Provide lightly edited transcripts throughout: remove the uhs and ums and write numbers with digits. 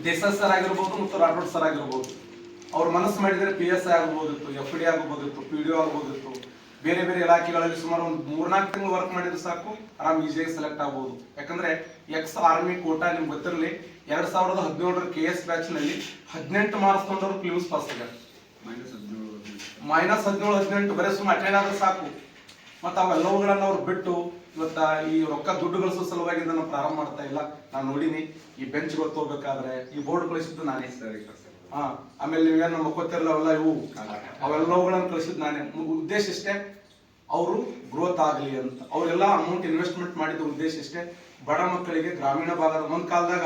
Desai sir ಆಗಿರ್ಬೋದು ಮತ್ತು Rathod sir ಆಗಿರ್ಬೋದು. ಅವ್ರು ಮನಸ್ಸು ಮಾಡಿದರೆ PSI ಆಗ್ಬೋದಿತ್ತು, FD ಆಗ್ಬೋದಿತ್ತು, PDO ಆಗ್ಬೋದಿತ್ತು. ಬೇರೆ ಬೇರೆ ಇಲಾಖೆಗಳಲ್ಲಿ ಸುಮಾರು ಒಂದು 3-4 ತಿಂಗಳು ವರ್ಕ್ ಮಾಡಿದ್ರೆ ಸಾಕು, ಆರಾಮ್ ಈಸಿಯಾಗಿ ಸೆಲೆಕ್ಟ್ ಆಗ್ಬೋದು. ಯಾಕಂದ್ರೆ ಎಕ್ಸ್ ಆರ್ಮಿ ಕೋಟಾ ನಿಮ್ಗೆ ಗೊತ್ತಿರಲಿ, 2017 KS ಬ್ಯಾಚ್ ನಲ್ಲಿ 18 ಮಾರ್ಕ್ಸ್ ತೊಗೊಂಡವ್ರು ಪ್ಲಿಮ್ಸ್ ಪಾಸ್ ಆಗ್ಯಾರ. -17 ಬರೀ ಸುಮ್ಮನೆ ಅಟೆಂಡ್ ಆದ್ರೆ ಸಾಕು. ಮತ್ತು ಅವೆಲ್ಲವುಗಳನ್ನ ಅವ್ರು ಬಿಟ್ಟು ಇವತ್ತ ಈ ರೊಕ್ಕ ದುಡ್ಡು ಗಳಿಸೋ ಸಲುವಾಗಿ ಇದನ್ನು ಪ್ರಾರಂಭ ಮಾಡ್ತಾ ಇಲ್ಲ. ನಾನು ನೋಡಿನಿ, ಈ ಬೆಂಚ್ ಗೊತ್ತೋಗ್ಬೇಕಾದ್ರೆ ಈ ಬೋರ್ಡ್ ಕಳಿಸಿದ್ದು ನಾನೇ. ಆಮೇಲೆ ನೀವೇನು ಮಕ್ಕೋತಿರಲ್ಲ ಅವೆಲ್ಲ ಇವು ಅವೆಲ್ಲವುಗಳನ್ನು ಕಳಿಸಿದ್ದು ನಾನೇ. ಉದ್ದೇಶ ಇಷ್ಟೇ, ಅವರು ಗ್ರೋತ್ ಆಗಲಿ ಅಂತ. ಅವರೆಲ್ಲ ಅಮೌಂಟ್ ಇನ್ವೆಸ್ಟ್ಮೆಂಟ್ ಮಾಡಿದ ಉದ್ದೇಶ ಇಷ್ಟೇ, ಬಡ ಮಕ್ಕಳಿಗೆ ಗ್ರಾಮೀಣ ಭಾಗದ ಒಂದು ಕಾಲದಾಗ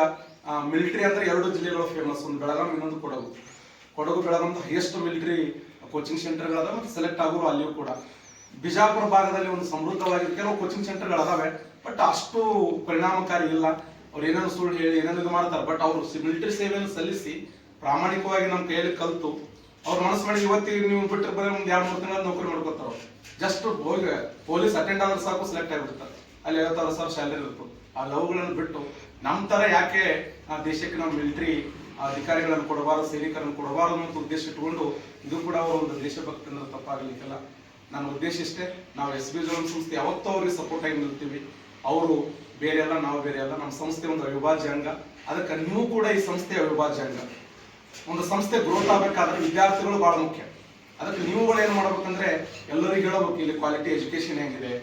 ಮಿಲಿಟರಿ ಅಂದ್ರೆ 2 ಜಿಲ್ಲೆಗಳು ಫೇಮಸ್, ಒಂದು ಬೆಳಗಾಂ, ಇನ್ನೊಂದು Kodagu. Belgaum highest military coaching ಸೆಂಟರ್ಗಳದ ಮತ್ತು ಸೆಲೆಕ್ಟ್ ಆಗೋರು ಅಲ್ಲಿಯೂ ಕೂಡ. ಬಿಜಾಪುರ ಭಾಗದಲ್ಲಿ ಒಂದು ಸಮೃದ್ಧವಾಗಿ ಕೆಲವು ಕೋಚಿಂಗ್ ಸೆಂಟರ್ಗಳದಾವೆ, ಬಟ್ ಅಷ್ಟು ಪರಿಣಾಮಕಾರಿ ಇಲ್ಲ. ಅವ್ರು ಏನೇನು ಸುಳ್ಳು ಹೇಳಿ ಏನೇನು ಇದು ಮಾಡ್ತಾರೆ, ಬಟ್ ಅವರು ಮಿಲಿಟರಿ ಸೇವೆಯನ್ನು ಸಲ್ಲಿಸಿ ಪ್ರಾಮಾಣಿಕವಾಗಿ ನಮ್ಮ ಕೈಯಲ್ಲಿ ಕಲಿತು ಅವ್ರು ಮನಸ್ಸು ಮಾಡಿ ಇವತ್ತಿಗೆ ನೀವು ಬಿಟ್ಟರೆ ಬರೀ ಒಂದು 2-3 ತಿಂಗಳ ನೌಕರಿ ಮಾಡ್ಕೊತಾರ. ಜಸ್ಟ್ ಹೋಗಿ ಪೊಲೀಸ್ ಅಟೆಂಡ್ ಆದ್ರೆ ಸಾಕು ಸೆಲೆಕ್ಟ್ ಆಗಿಬಿಡ್ತಾರೆ. ಅಲ್ಲಿ 50,000 ಸ್ಯಾಲರಿ ಇರ್ತದೆ. ಆ ಲವ್ಗಳನ್ನು ಬಿಟ್ಟು ನಮ್ಮ ಥರ ಯಾಕೆ ದೇಶಕ್ಕೆ ನಾವು ಮಿಲಿಟರಿ ಅಧಿಕಾರಿಗಳನ್ನು ಕೊಡಬಾರದು, ಸೈನಿಕರನ್ನು ಕೊಡಬಾರದು ಅಂತ ಉದ್ದೇಶ ಇಟ್ಕೊಂಡು ಇದು ಕೂಡ ಅವರು ಒಂದು ದೇಶಭಕ್ತಿ ಅಂದ್ರೆ ತಪ್ಪಾಗಲಿಕ್ಕಿಲ್ಲ. ನನ್ನ ಉದ್ದೇಶ ಇಷ್ಟೇ, ನಾವು SB ಜೋನ್ ಸಂಸ್ಥೆ ಯಾವತ್ತೂ ಅವ್ರಿಗೆ ಸಪೋರ್ಟ್ ಆಗಿ ನಿಲ್ತೀವಿ. ಅವರು ಬೇರೆ ಅಲ್ಲ, ನಾವು ಬೇರೆ ಅಲ್ಲ. ನಮ್ಮ ಸಂಸ್ಥೆ ಒಂದು ಅವಿಭಾಜ್ಯ ಅಂಗ, ಅದಕ್ಕೆ ನೀವು ಕೂಡ ಈ ಸಂಸ್ಥೆಯ ಅವಿಭಾಜ್ಯ ಅಂಗ. ಒಂದು ಸಂಸ್ಥೆ ಗ್ರೋತ್ ಆಗಬೇಕಾದ್ರೆ ವಿದ್ಯಾರ್ಥಿಗಳು ಬಹಳ ಮುಖ್ಯ. ಅದಕ್ಕೆ ನೀವುಗಳು ಏನು ಮಾಡ್ಬೇಕಂದ್ರೆ ಎಲ್ಲರಿಗೂ ಹೇಳಬೇಕು, ಇಲ್ಲಿ ಕ್ವಾಲಿಟಿ ಎಜುಕೇಶನ್ ಹೆಂಗಿದೆ,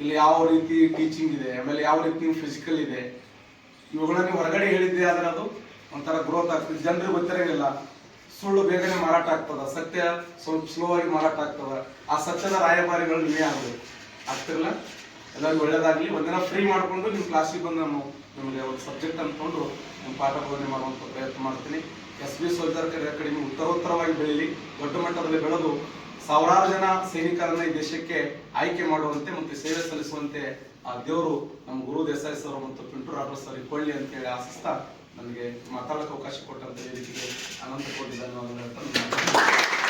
ಇಲ್ಲಿ ಯಾವ ರೀತಿ ಟೀಚಿಂಗ್ ಇದೆ, ಆಮೇಲೆ ಯಾವ ರೀತಿ ಫಿಸಿಕಲ್ ಇದೆ, ಇವುಗಳನ್ನ ನೀವು ಹೊರಗಡೆ ಹೇಳಿದ್ದೆ ಆದ್ರೆ ಅದು ಒಂಥರ ಗ್ರೋತ್ ಆಗ್ತದೆ. ಜನರಿಗೆ ಗೊತ್ತಿರಂಗಿಲ್ಲ, ಸುಳ್ಳು ಬೇಗನೆ ಮಾರಾಟ ಆಗ್ತದ, ಸತ್ಯ ಸ್ವಲ್ಪ ಸ್ಲೋ ಆಗಿ ಮಾರಾಟ ಆಗ್ತದ. ಆ ಸತ್ಯದ ರಾಯಭಾರಿಗಳು ನೀವೇ ಆಗಬೇಕು. ಆಗ್ತಿರಲ್ಲ, ಎಲ್ಲರಿಗೂ ಒಳ್ಳೇದಾಗ್ಲಿ. ಒಂದಿನ ಫ್ರೀ ಮಾಡಿಕೊಂಡು ನಿಮ್ಮ ಕ್ಲಾಸಿಗೆ ಬಂದು ನಾನು ನಿಮಗೆ ಒಂದು ಸಬ್ಜೆಕ್ಟ್ ಅಂದ್ಕೊಂಡು ನಿಮ್ಮ ಪಾಠ ಬೋಧನೆ ಮಾಡುವಂಥ ಪ್ರಯತ್ನ ಮಾಡ್ತೀನಿ. SB ಸೋಲ್ಜರ್ ಕರಿಯರ್ ಅಕಾಡೆಮಿ ಉತ್ತರೋತ್ತರವಾಗಿ ಬೆಳೀಲಿ, ದೊಡ್ಡ ಮಟ್ಟದಲ್ಲಿ ಬೆಳೆದು ಸಾವಿರಾರು ಜನ ಸೈನಿಕರನ್ನ ಈ ದೇಶಕ್ಕೆ ಆಯ್ಕೆ ಮಾಡುವಂತೆ ಮತ್ತು ಸೇವೆ ಸಲ್ಲಿಸುವಂತೆ ಆ ದೇವರು ನಮ್ಮ ಗುರು ದೇಸಾಯಿ ಸರ್ ಮತ್ತು ಪಿಂಟು ರಾಠೋಡ್ ಸರ್ ಇಟ್ಕೊಳ್ಳಿ ಅಂತೇಳಿ ಆಶಿಸ್ತಾ ನನಗೆ ಮಾತಾಡೋಕೆ ಅವಕಾಶ ಕೊಟ್ಟಂತ ವೇದಿಕೆಗೆ ಅನಂತ ಕೋಟಿ ಧನ್ಯವಾದಗಳು.